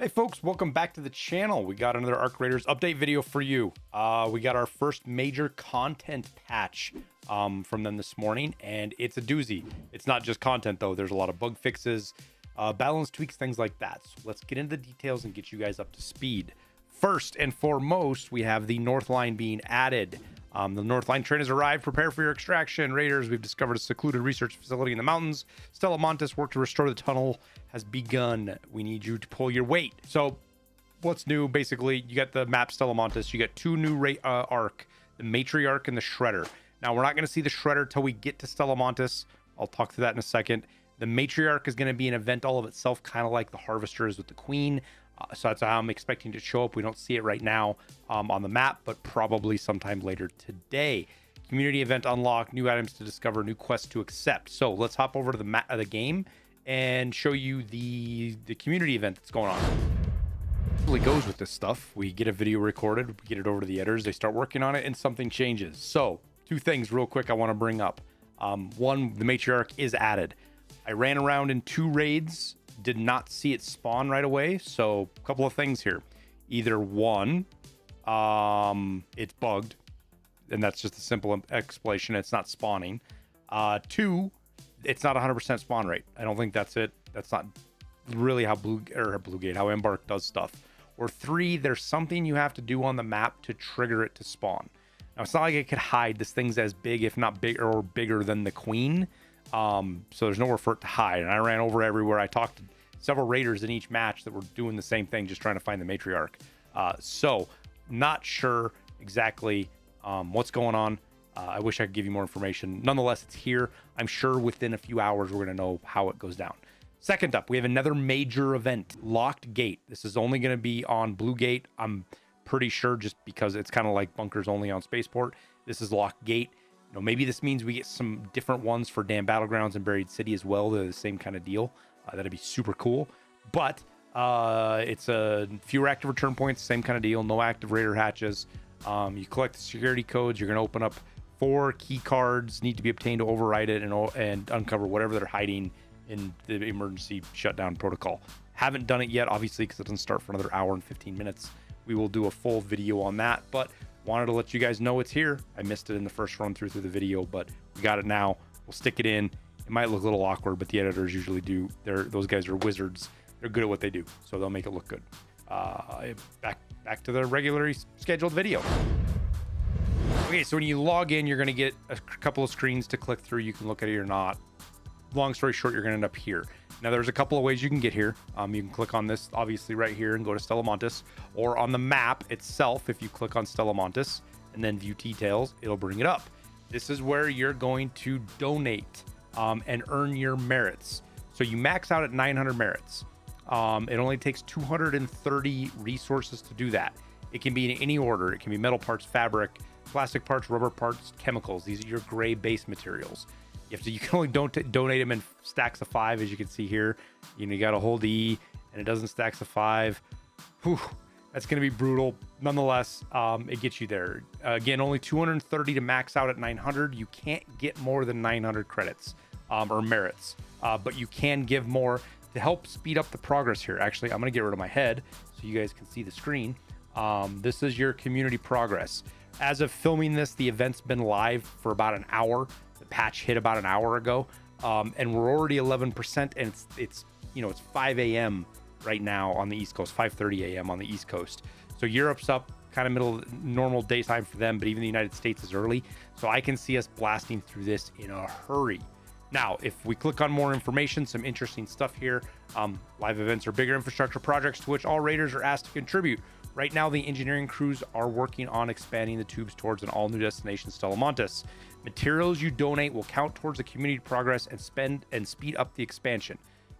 Hey folks, welcome back to the channel. We got another Arc Raiders update video for you. We got our first major content patch from them this morning, and it's a doozy. It's not just content though. There's a lot of bug fixes, balance tweaks, things like that. So let's get into the details and get you guys up to speed. First and foremost, we have the North Line being added. The North Line train has arrived. Prepare for your extraction. Raiders, we've discovered a secluded research facility in the mountains. Stella Montes work to restore the tunnel has begun. We need you to pull your weight. So what's new? Basically, you got the map Stella Montes. You got two new arc, the Matriarch and the Shredder. Now, we're not going to see the Shredder till we get to Stella Montes. I'll talk through that in a second. The Matriarch is going to be an event all of itself, kind of like the Harvester is with the Queen. So that's how I'm expecting to show up. We don't see it right now on the map, but probably sometime later today. Community event unlock, new items to discover, new quests to accept. So let's hop over to the game and show you the community event that's going on. It really goes with this stuff. We get a video recorded, we get it over to the editors, they start working on it, and something changes. So two things real quick I want to bring up. One, the Matriarch is added. I ran around in 2 raids, did not see it spawn right away. So a couple of things here. Either one, it's bugged, and that's just a simple explanation. It's not spawning. 2, it's not 100% spawn rate. I don't think that's it. That's not really how how Embark does stuff. Or 3, there's something you have to do on the map to trigger it to spawn. Now, it's not like it could hide. This thing's as big, if not bigger or bigger than the Queen. So there's nowhere for it to hide. And I ran over everywhere. I talked to several raiders in each match that were doing the same thing, just trying to find the Matriarch. So not sure exactly what's going on. I wish I could give you more information. Nonetheless, it's here. I'm sure within a few hours we're going to know how it goes down. Second up, we have another major event, Locked Gate. This is only going to be on Blue Gate. I'm pretty sure, just because it's kind of like bunkers only on Spaceport. This is Locked Gate. You know, maybe this means we get some different ones for Damn Battlegrounds and Buried City as well. They're the same kind of deal. That'd be super cool. But it's a fewer active return points, same kind of deal. No active raider hatches. You collect the security codes. You're going to open up 4 key cards, need to be obtained to override it and uncover whatever they're hiding in the emergency shutdown protocol. Haven't done it yet, obviously, because it doesn't start for another hour and 15 minutes. We will do a full video on that, but wanted to let you guys know it's here. I missed it in the first run through the video, but we got it now. We'll stick it in. It might look a little awkward, but the editors usually do. Those guys are wizards. They're good at what they do, so they'll make it look good. Back to the regularly scheduled video. Okay, so when you log in, you're going to get a couple of screens to click through. You can look at it or not. Long story short, you're going to end up here. Now, there's a couple of ways you can get here. You can click on this, obviously, right here and go to Stella Montes, or on the map itself, if you click on Stella Montes and then view details, it'll bring it up. This is where you're going to donate and earn your merits. So you max out at 900 merits. It only takes 230 resources to do that. It can be in any order. It can be metal parts, fabric, plastic parts, rubber parts, chemicals. These are your gray base materials. You can only donate them in stacks of 5, as you can see here. You got to hold E, and it doesn't stacks of 5. Whew, that's going to be brutal. Nonetheless, it gets you there. Again, only 230 to max out at 900. You can't get more than 900 credits or merits, but you can give more to help speed up the progress here. Actually, I'm going to get rid of my head so you guys can see the screen. This is your community progress. As of filming this, the event's been live for about an hour. The patch hit about an hour ago, and we're already 11%, and it's 5 a.m. right now on the East Coast, 5:30 a.m. on the East Coast. So Europe's up, kind of middle normal daytime for them, but even the United States is early. So I can see us blasting through this in a hurry. Now, if we click on more information, some interesting stuff here. Live events are bigger infrastructure projects to which all raiders are asked to contribute. Right now, the engineering crews are working on expanding the tubes towards an all-new destination, Stella Montes. Materials you donate will count towards the community progress and speed up the expansion.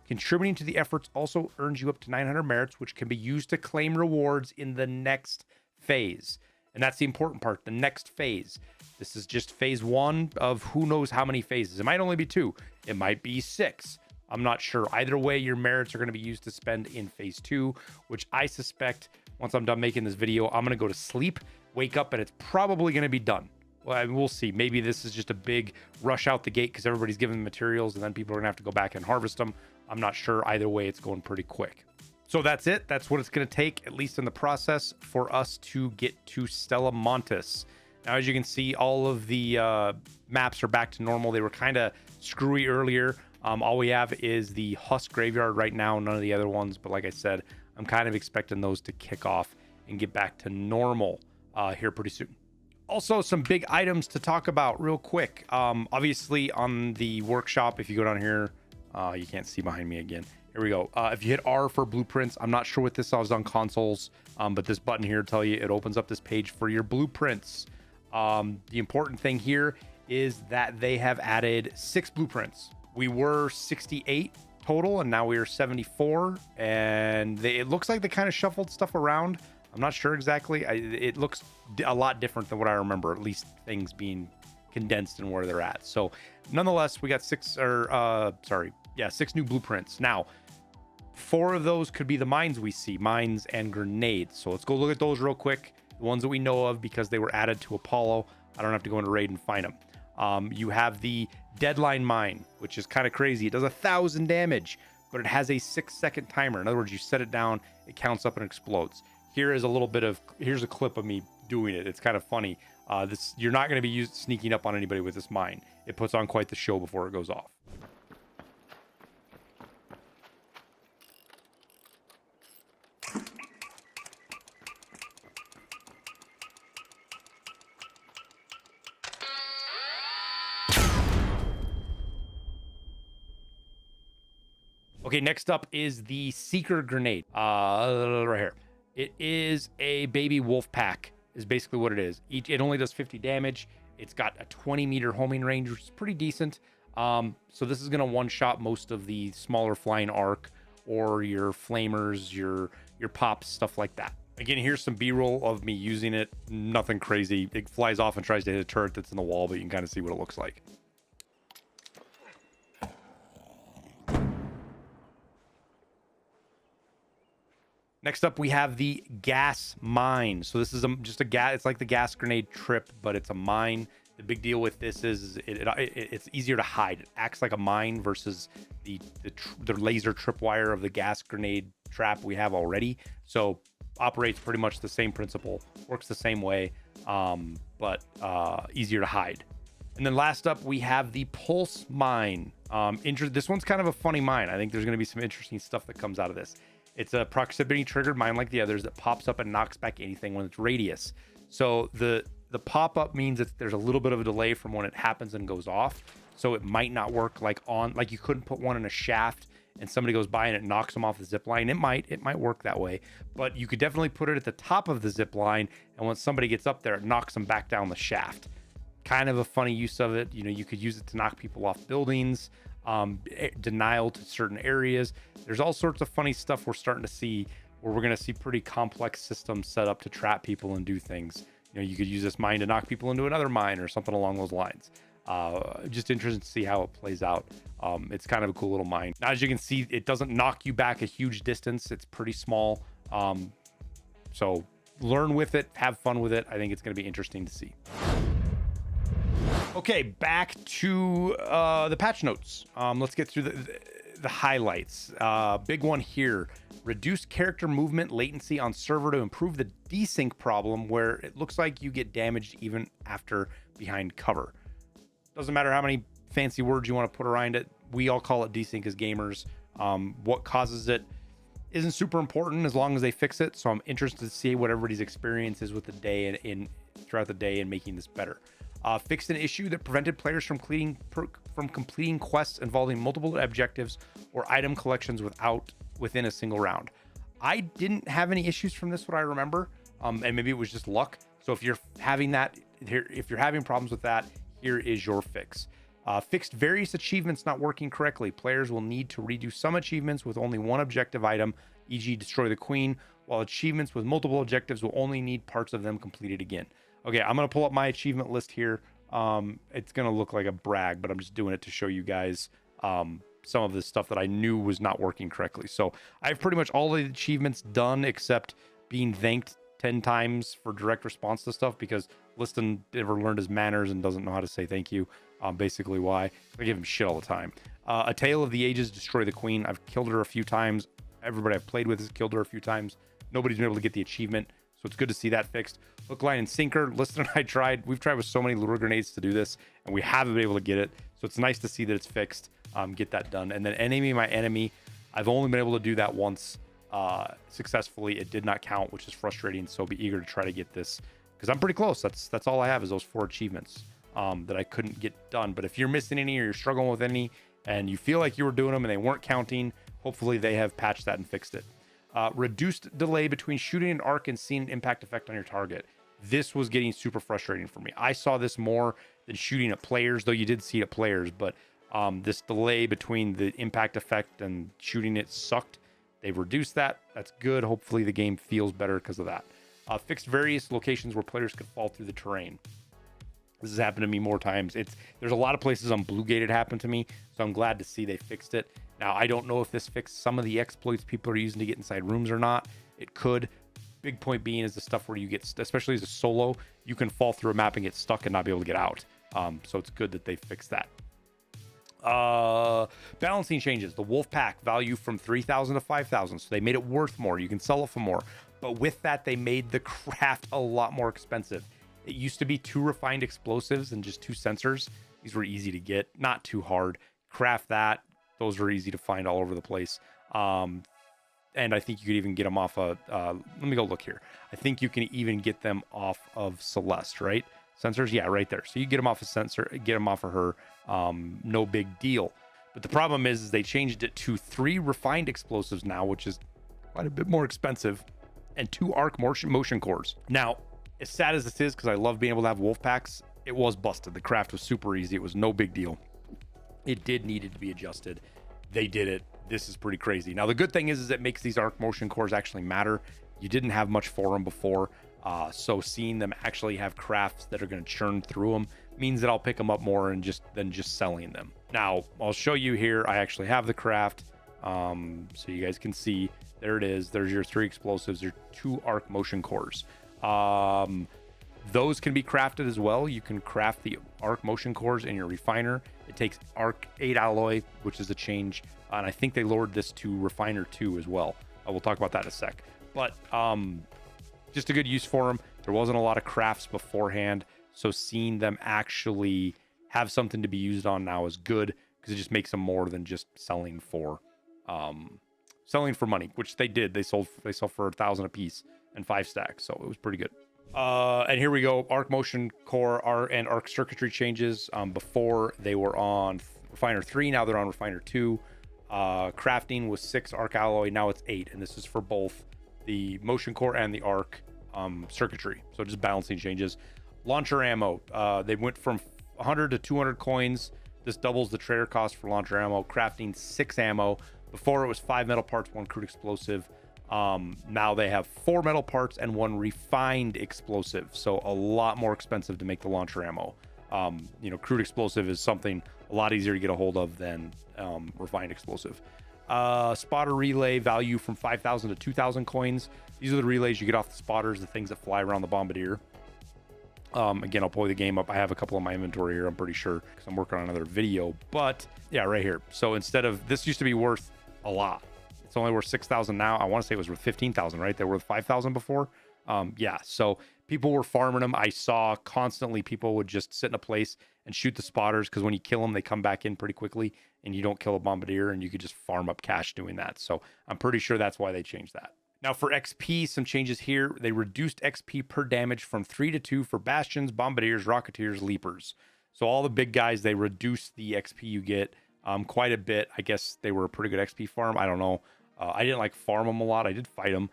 Contributing to the efforts also earns you up to 900 merits, which can be used to claim rewards in the next phase. And that's the important part, the next phase. This is just phase 1 of who knows how many phases. It might only be 2. It might be 6. I'm not sure. Either way, your merits are going to be used to spend in phase 2, which I suspect once I'm done making this video, I'm going to go to sleep, wake up, and it's probably going to be done. Well, we'll see. Maybe this is just a big rush out the gate because everybody's giving materials and then people are going to have to go back and harvest them. I'm not sure. Either way, it's going pretty quick. So that's it. That's what it's going to take, at least in the process, for us to get to Stella Montis. Now, as you can see, all of the maps are back to normal. They were kind of screwy earlier. All we have is the Husk Graveyard right now, none of the other ones. But like I said, I'm kind of expecting those to kick off and get back to normal here pretty soon. Also, some big items to talk about real quick. Obviously, on the workshop, if you go down here, you can't see behind me again. Here we go. If you hit R for blueprints, I'm not sure what this is on consoles, but this button here tell you it opens up this page for your blueprints. The important thing here is that they have added 6 blueprints. We were 68 total, and now we are 74. And it looks like they kind of shuffled stuff around. I'm not sure exactly. It looks a lot different than what I remember, at least things being condensed and where they're at. So nonetheless, we got 6 new blueprints. Now, 4 of those could be the mines we see, mines and grenades. So let's go look at those real quick. The ones that we know of because they were added to Apollo. I don't have to go into raid and find them. You have the Deadline Mine, which is kind of crazy. It does 1,000 damage, but it has a 6-second timer. In other words, you set it down, it counts up and explodes. Here's a clip of me doing it. It's kind of funny. You're not going to be sneaking up on anybody with this mine. It puts on quite the show before it goes off. Okay, next up is the Seeker Grenade. Right here. It is a baby wolf pack, is basically what it is. It only does 50 damage. It's got a 20-meter homing range, which is pretty decent. So this is going to one-shot most of the smaller flying arc or your flamers, your pops, stuff like that. Again, here's some B-roll of me using it. Nothing crazy. It flies off and tries to hit a turret that's in the wall, but you can kind of see what it looks like. Next up, we have the gas mine. So this is just a gas. It's like the gas grenade trip, but it's a mine. The big deal with this is it's easier to hide. It acts like a mine versus the laser tripwire of the gas grenade trap we have already. So operates pretty much the same principle, works the same way, but easier to hide. And then last up, we have the pulse mine. This one's kind of a funny mine. I think there's going to be some interesting stuff that comes out of this. It's a proximity triggered mine like the others that pops up and knocks back anything when it's radius. So the pop-up means that there's a little bit of a delay from when it happens and goes off. So it might not work like you couldn't put one in a shaft and somebody goes by and it knocks them off the zip line. It might work that way, but you could definitely put it at the top of the zip line, and when somebody gets up there, it knocks them back down the shaft. Kind of a funny use of it. You could use it to knock people off buildings. Denial to certain areas. There's all sorts of funny stuff we're starting to see where we're going to see pretty complex systems set up to trap people and do things. You could use this mine to knock people into another mine or something along those lines. Just interested to see how it plays out. It's kind of a cool little mine. Now, as you can see, it doesn't knock you back a huge distance. It's pretty small. So learn with it, have fun with it. I think it's going to be interesting to see. Okay, back to the patch notes. Let's get through the highlights. Big one here. Reduce character movement latency on server to improve the desync problem where it looks like you get damaged even after behind cover. Doesn't matter how many fancy words you want to put around it. We all call it desync as gamers. What causes it isn't super important as long as they fix it. So I'm interested to see what everybody's experience is with the day and throughout the day and making this better. Fixed an issue that prevented players from completing quests involving multiple objectives or item collections within a single round. I didn't have any issues from this, what I remember, and maybe it was just luck. So if you're having problems with that, here is your fix. Fixed various achievements not working correctly. Players will need to redo some achievements with only one objective item, e.g. destroy the queen, while achievements with multiple objectives will only need parts of them completed again. Okay, I'm going to pull up my achievement list here. It's going to look like a brag, but I'm just doing it to show you guys some of the stuff that I knew was not working correctly. So I have pretty much all the achievements done except being thanked 10 times for direct response to stuff because Liston never learned his manners and doesn't know how to say thank you. Basically why. I give him shit all the time. A Tale of the Ages, destroy the queen. I've killed her a few times. everybody I've played with has killed her a few times. Nobody's been able to get the achievement, so it's good to see that fixed. Hook, line, and sinker. Liston and I tried. We've tried with so many lure grenades to do this, and we haven't been able to get it. So it's nice to see that it's fixed. Get that done. And then enemy my enemy. I've only been able to do that once successfully. It did not count, which is frustrating. So be eager to try to get this because I'm pretty close. That's all I have is those 4 achievements that I couldn't get done. But if you're missing any or you're struggling with any and you feel like you were doing them and they weren't counting, hopefully they have patched that and fixed it. Reduced delay between shooting an arc and seeing an impact effect on your target. This was getting super frustrating for me. I saw this more than shooting at players, though you did see it at players, but this delay between the impact effect and shooting it sucked. They've reduced that. That's good. Hopefully the game feels better because of that. Fixed various locations where players could fall through the terrain. This has happened to me more times. There's a lot of places on Blue Gate it happened to me, so I'm glad to see they fixed it. Now, I don't know if this fixed some of the exploits people are using to get inside rooms or not. It could. Big point being is the stuff where you get, especially as a solo, you can fall through a map and get stuck and not be able to get out. So it's good that they fixed that. Balancing changes. The wolf pack value from 3,000 to 5,000, so they made it worth more. You can sell it for more. But with that, they made the craft a lot more expensive. It used to be 2 refined explosives and just 2 sensors. These were easy to get, not too hard. Craft that. Those are easy to find all over the place. And I think you could even get them off of, let me go look here. I think you can even get them off of Celeste, right? Sensors, yeah, right there. So you get them off of Sensor, get them off of her. No big deal. But the problem is they changed it to 3 refined explosives now, which is quite a bit more expensive, and 2 arc motion cores. Now, as sad as this is, because I love being able to have wolf packs, it was busted. The craft was super easy. It was no big deal. It did needed to be adjusted. They did it. This is pretty crazy. Now, the good thing is it makes these arc motion cores actually matter. You didn't have much for them before. So seeing them actually have crafts that are going to churn through them means that I'll pick them up more than just selling them. Now, I'll show you here. I actually have the craft. So you guys can see. There it is. There's your 3 explosives. Your 2 arc motion cores. Those can be crafted as well. You can craft the arc motion cores in your refiner. It takes arc 8 alloy, which is a change, and I think they lowered this to refiner 2 as well. We'll talk about that in a sec. But just a good use for them. There wasn't a lot of crafts beforehand, so seeing them actually have something to be used on now is good because it just makes them more than just selling for money, which they did. They sold for 1,000 a piece and 5 stacks, so it was pretty good. And here we go. Arc motion core and arc circuitry changes. Before they were on refiner 3, now they're on refiner 2. Crafting was 6 arc alloy, now it's 8, and this is for both the motion core and the arc circuitry. So just balancing changes. Launcher ammo. They went from 100 to 200 coins. This doubles the trader cost for launcher ammo. Crafting 6 ammo. Before it was 5 metal parts, 1 crude explosive. Now they have 4 metal parts and 1 refined explosive, so a lot more expensive to make the launcher ammo. Crude explosive is something a lot easier to get a hold of than refined explosive. Spotter relay value from 5,000 to 2,000 coins. These are the relays you get off the spotters, the things that fly around the bombardier. Again, I'll pull the game up. I have a couple in my inventory here, I'm pretty sure, because I'm working on another video. But yeah, right here. So instead of, this used to be worth a lot. It's only worth 6,000 now. I want to say it was worth 15,000, right? They were worth 5,000 before. Yeah, so people were farming them. I saw constantly people would just sit in a place and shoot the spotters because when you kill them, they come back in pretty quickly and you don't kill a bombardier and you could just farm up cash doing that. So I'm pretty sure that's why they changed that. Now for XP, some changes here. They reduced XP per damage from 3 to 2 for bastions, bombardiers, rocketeers, leapers. So all the big guys, they reduced the XP you get quite a bit. I guess they were a pretty good XP farm. I don't know. I didn't farm them a lot. I did fight them,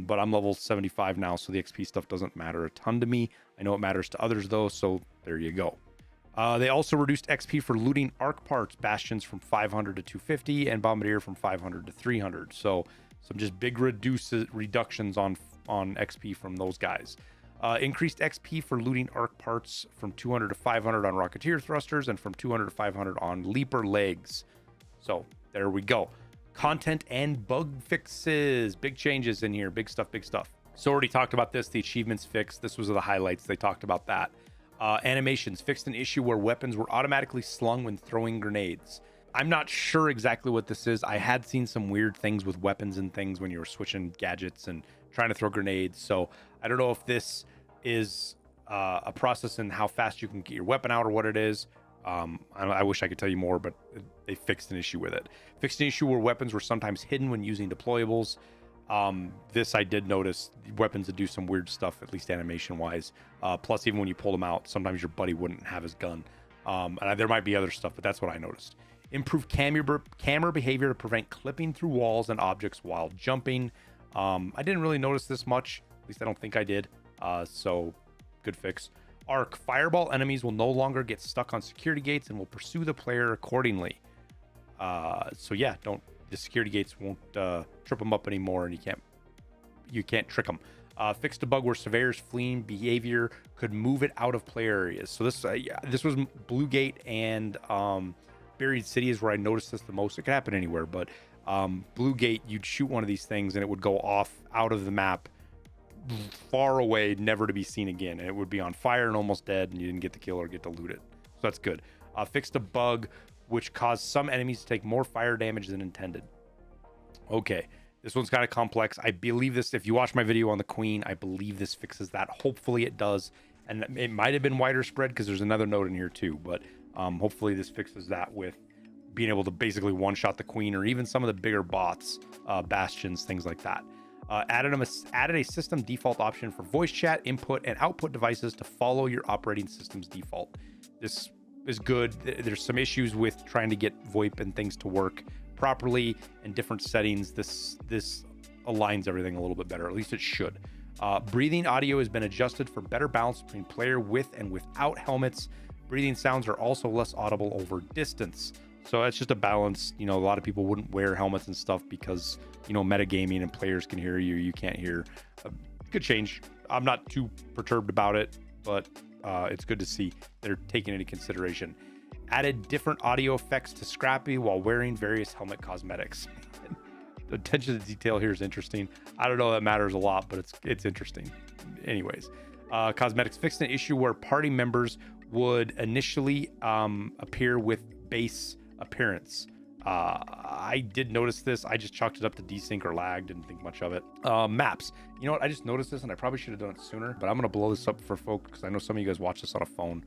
but I'm level 75 now, so the XP stuff doesn't matter a ton to me. I know it matters to others, though, so there you go. They also reduced XP for looting arc parts, bastions from 500 to 250, and bombardier from 500 to 300. So some just big reductions on XP from those guys. Increased XP for looting arc parts from 200 to 500 on rocketeer thrusters and from 200 to 500 on leaper legs. So there we go. Content and bug fixes. Big changes in here. Big stuff, big stuff. So already talked about this. The achievements fixed. This was the highlights. They talked about that. Animations fixed an issue where weapons were automatically slung when throwing grenades. I'm not sure exactly what this is. I had seen some weird things with weapons and things when you were switching gadgets and trying to throw grenades. So I don't know if this is a process in how fast you can get your weapon out or what it is. I wish I could tell you more, but they fixed an issue with it. Fixed an issue where weapons were sometimes hidden when using deployables. This I did notice, weapons that do some weird stuff, at least animation wise. Plus, even when you pull them out, sometimes your buddy wouldn't have his gun. And there might be other stuff, but that's what I noticed. Improve camera behavior to prevent clipping through walls and objects while jumping. I didn't really notice this much. At least I don't think I did. So good fix. Arc, fireball enemies will no longer get stuck on security gates and will pursue the player accordingly. So yeah, the security gates won't trip them up anymore, and you can't trick them. Fixed a bug where surveyors fleeing behavior could move it out of play areas. So this was Blue Gate and Buried City is where I noticed this the most. It could happen anywhere, but Blue Gate, you'd shoot one of these things and it would go off out of the map far away, never to be seen again, and it would be on fire and almost dead, and you didn't get the kill or get to loot it. So that's good. Fixed a bug which caused some enemies to take more fire damage than intended. Okay, this one's kind of complex. I believe this, if you watch my video on the Queen, I believe this fixes that. Hopefully it does, and it might have been wider spread because there's another note in here too, but hopefully this fixes that with being able to basically one-shot the Queen or even some of the bigger bots, bastions, things like that. Added a system default option for voice chat, input, and output devices to follow your operating system's default. This is good. There's some issues with trying to get VoIP and things to work properly in different settings. This aligns everything a little bit better. At least it should. Breathing audio has been adjusted for better balance between player with and without helmets. Breathing sounds are also less audible over distance. So that's just a balance. A lot of people wouldn't wear helmets and stuff because, metagaming and players can hear you. You can't hear. Good change. I'm not too perturbed about it, but it's good to see they're taking into consideration. Added different audio effects to Scrappy while wearing various helmet cosmetics. The attention to detail here is interesting. I don't know that matters a lot, but it's interesting. Anyways, cosmetics fixed an issue where party members would initially appear with base appearance. I did notice this. I just chalked it up to desync or lag. Didn't think much of it. Maps. You know what? I just noticed this and I probably should have done it sooner, but I'm going to blow this up for folks because I know some of you guys watch this on a phone.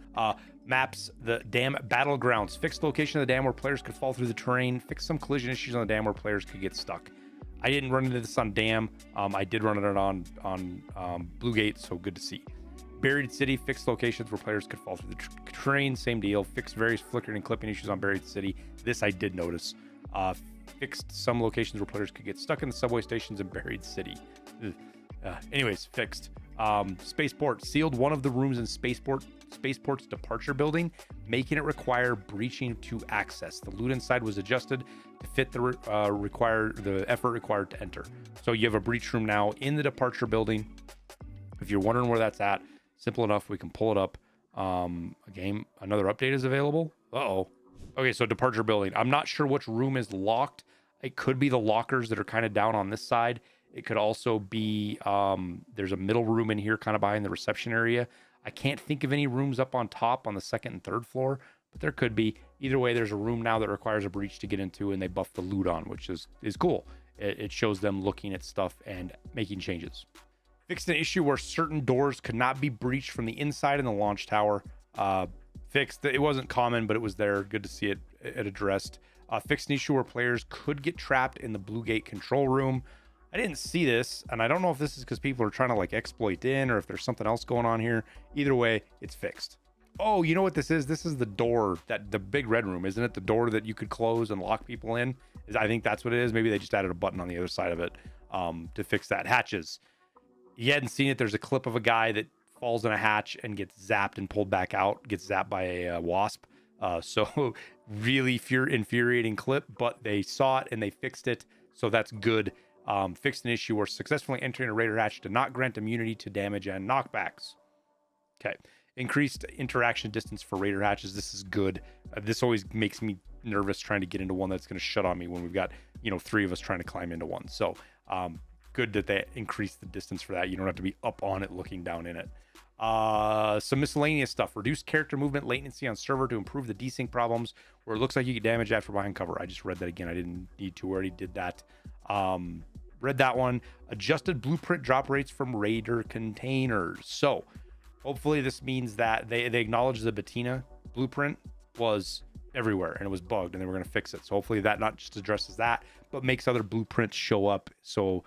Maps, the dam battlegrounds. Fixed location of the dam where players could fall through the terrain. Fixed some collision issues on the dam where players could get stuck. I didn't run into this on dam. I did run it on Blue Gate, so good to see. Buried City, fixed locations where players could fall through the terrain. Same deal. Fixed various flickering and clipping issues on Buried City. This I did notice. Fixed some locations where players could get stuck in the subway stations in Buried City. Anyways, fixed. Spaceport sealed one of the rooms in Spaceport's departure building, making it require breaching to access. The loot inside was adjusted to fit the effort required to enter. So you have a breach room now in the departure building. If you're wondering where that's at, simple enough. We can pull it up. Another update is available. Okay, so departure building. I'm not sure which room is locked. It could be the lockers that are kind of down on this side. It could also be, there's a middle room in here kind of behind the reception area. I can't think of any rooms up on top on the second and third floor, but there could be. Either way, there's a room now that requires a breach to get into, and they buffed the loot on, which is cool. It shows them looking at stuff and making changes. Fixed an issue where certain doors could not be breached from the inside in the launch tower. Fixed. It wasn't common, but it was there. Good to see it addressed. Fixed an issue where players could get trapped in the Blue Gate control room. I didn't see this, and I don't know if this is because people are trying to exploit in or if there's something else going on here. Either way, it's fixed. Oh, you know what this is? This is the door, the big red room, isn't it? The door that you could close and lock people in. I think that's what it is. Maybe they just added a button on the other side of it to fix that. Hatches. You hadn't seen it. There's a clip of a guy that falls in a hatch and gets zapped and pulled back out, gets zapped by a wasp. So really infuriating clip, but they saw it and they fixed it. So that's good. Fixed an issue where successfully entering a raider hatch did not grant immunity to damage and knockbacks. Okay. Increased interaction distance for raider hatches. This is good. This always makes me nervous trying to get into one that's going to shut on me when we've got, 3 of us trying to climb into one. So good that they increased the distance for that. You don't have to be up on it looking down in it. Some miscellaneous stuff. Reduce character movement latency on server to improve the desync problems where it looks like you get damage after behind cover. I just read that again. I didn't need to. Already did that. Read that one. Adjusted blueprint drop rates from raider containers. So hopefully this means that they acknowledge the Bettina blueprint was everywhere and it was bugged and they were going to fix it. So hopefully that not just addresses that, but makes other blueprints show up. So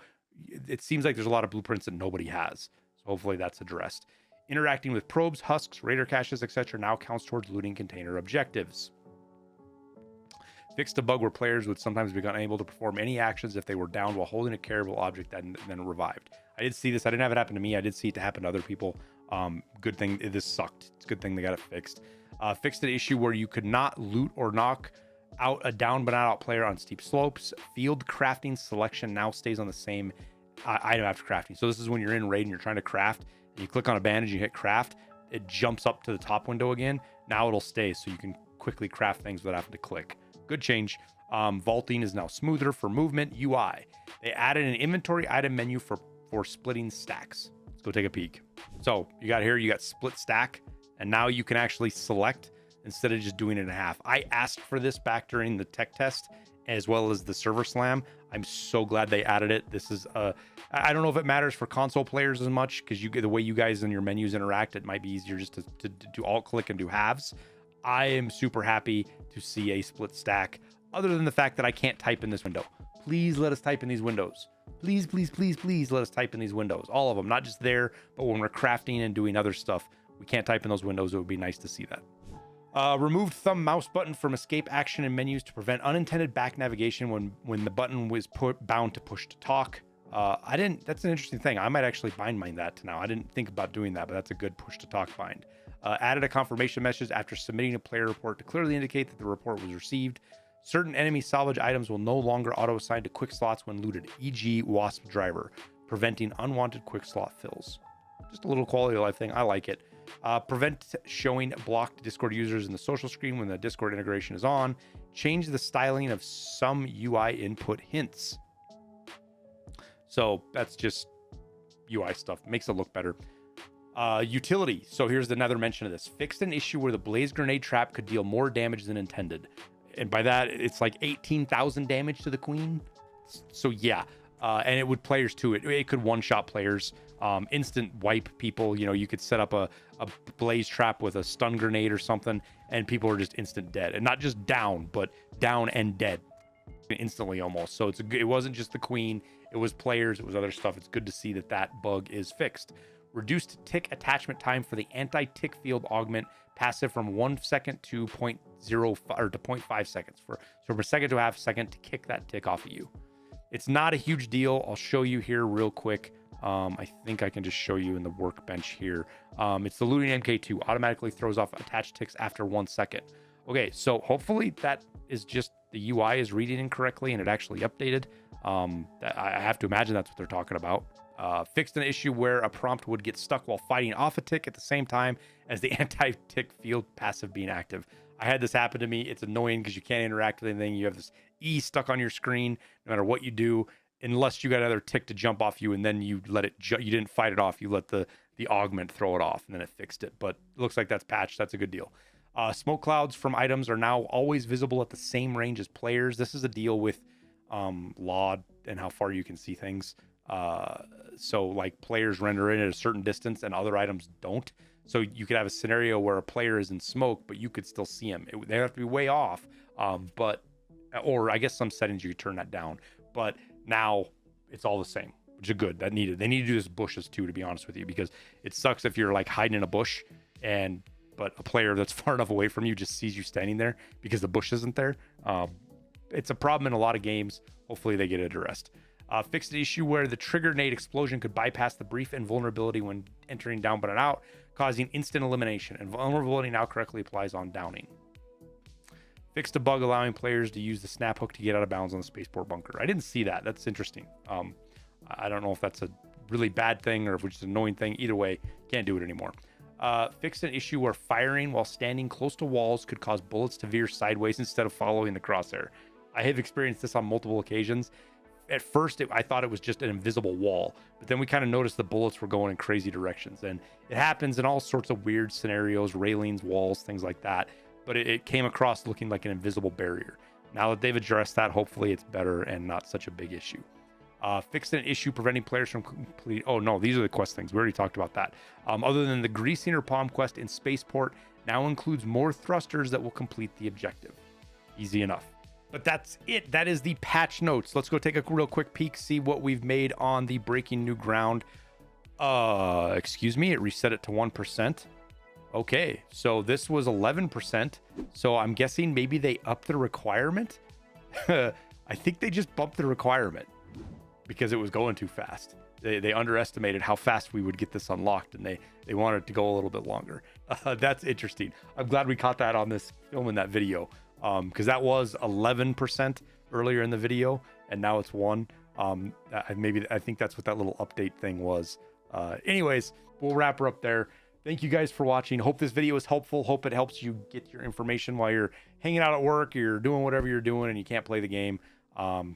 it seems like there's a lot of blueprints that nobody has. So hopefully that's addressed. Interacting with probes, husks, raider caches, etc. now counts towards looting container objectives. Fixed a bug where players would sometimes be unable to perform any actions if they were downed while holding a carryable object and then revived. I did see this. I didn't have it happen to me. I did see it to happen to other people. Good thing this sucked. It's a good thing they got it fixed. Fixed an issue where you could not loot or knock out a down but not out player on steep slopes. Field crafting selection now stays on the same item after crafting. So this is when you're in raid and you're trying to craft. And you click on a bandage, you hit craft. It jumps up to the top window again. Now it'll stay so you can quickly craft things without having to click. Good change. Vaulting is now smoother for movement. UI. They added an inventory item menu for splitting stacks. Let's go take a peek. So you got here, you got split stack, and now you can actually select instead of just doing it in half. I asked for this back during the tech test as well as the server slam. I'm so glad they added it. This is I don't know if it matters for console players as much because the way you guys and your menus interact, it might be easier just to do alt click and do halves. I am super happy to see a split stack, other than the fact that I can't type in this window. Please let us type in these windows. Please, please, please, please let us type in these windows. All of them, not just there, but when we're crafting and doing other stuff, we can't type in those windows. It would be nice to see that. Removed thumb mouse button from escape action and menus to prevent unintended back navigation when the button was bound to push to talk. That's an interesting thing. I might actually bind mine that to now. I didn't think about doing that, but that's a good push to talk bind. Added a confirmation message after submitting a player report to clearly indicate that the report was received. Certain enemy salvage items will no longer auto-assign to quick slots when looted, e.g. Wasp Driver, preventing unwanted quick slot fills. Just a little quality of life thing. I like it. Prevent showing blocked Discord users in the social screen when the Discord integration is on. Change the styling of some UI input hints. So that's just UI stuff. Makes it look better. Utility. So here's another mention of this. Fixed an issue where the blaze grenade trap could deal more damage than intended. And by that, it's like 18,000 damage to the queen. So yeah. And it would players too. It could one-shot players. Instant wipe people. You know, you could set up a blaze trap with a stun grenade or something, and people are just instant dead. And not just down, but down and dead instantly almost. So it wasn't just the queen. It was players. It was other stuff. It's good to see that bug is fixed. Reduced tick attachment time for the anti-tick field augment passive from 1 second to 0.05 or to 0.5 seconds from a second to a half second to kick that tick off of you. It's not a huge deal. I'll show you here real quick. I think I can just show you in the workbench here. It's the looting MK2 automatically throws off attached ticks after 1 second. Okay, so hopefully that is just the UI is reading incorrectly and it actually updated. I have to imagine that's what they're talking about. Fixed an issue where a prompt would get stuck while fighting off a tick at the same time as the anti-tick field passive being active. I had this happen to me. It's annoying because you can't interact with anything. You have this E stuck on your screen no matter what you do, unless you got another tick to jump off you and then you let it, you didn't fight it off. You let the augment throw it off and then it fixed it. But it looks like that's patched. That's a good deal. Smoke clouds from items are now always visible at the same range as players. This is a deal with LOD and how far you can see things. So like players render in at a certain distance and other items don't. So you could have a scenario where a player is in smoke, but you could still see him. They have to be way off. Or I guess some settings you could turn that down. But now it's all the same, which is good. They need to do this bushes too, to be honest with you, because it sucks if you're like hiding in a bush but a player that's far enough away from you just sees you standing there because the bush isn't there. It's a problem in a lot of games. Hopefully they get it addressed. Fixed the issue where the trigger nade explosion could bypass the brief invulnerability when entering down but not out, causing instant elimination. And vulnerability now correctly applies on downing. Fixed a bug allowing players to use the snap hook to get out of bounds on the spaceport bunker. I didn't see that. That's interesting. I don't know if that's a really bad thing or if it's just an annoying thing. Either way, can't do it anymore. Fixed an issue where firing while standing close to walls could cause bullets to veer sideways instead of following the crosshair. I have experienced this on multiple occasions. at first I thought it was just an invisible wall, but then we kind of noticed the bullets were going in crazy directions, and it happens in all sorts of weird scenarios, railings, walls, things like that. But it came across looking like an invisible barrier. Now that they've addressed that, hopefully it's better and not such a big issue. Fixed an issue preventing players from complete. Oh no, these are the quest things. We already talked about that. Other than the greasing or palm quest in Spaceport, now includes more thrusters that will complete the objective. Easy enough. But that's it. That is the patch notes. Let's go take a real quick peek, see what we've made on the breaking new ground. Excuse me, it reset it to 1%. Okay, so this was 11%. So I'm guessing maybe they upped the requirement. I think they just bumped the requirement because it was going too fast. They underestimated how fast we would get this unlocked, and they wanted it to go a little bit longer. That's interesting. I'm glad we caught that on this film in that video, because that was 11% earlier in the video, and now it's 1. I think that's what that little update thing was. Anyways, we'll wrap her up there. Thank you guys for watching. Hope this video is helpful. Hope it helps you get your information while you're hanging out at work, or you're doing whatever you're doing and you can't play the game.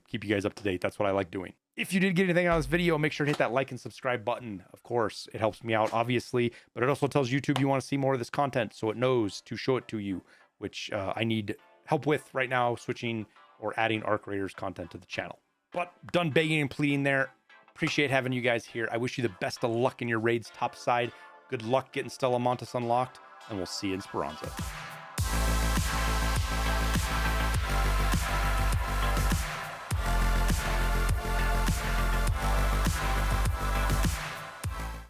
Keep you guys up to date. That's what I like doing. If you did get anything out of this video, make sure to hit that like and subscribe button. Of course, it helps me out, obviously, but it also tells YouTube you want to see more of this content, so it knows to show it to you, which I need help with right now, switching or adding Arc Raiders content to the channel. But done begging and pleading there. Appreciate having you guys here. I wish you the best of luck in your raids topside. Good luck getting Stella Montes unlocked, and we'll see you in Speranza.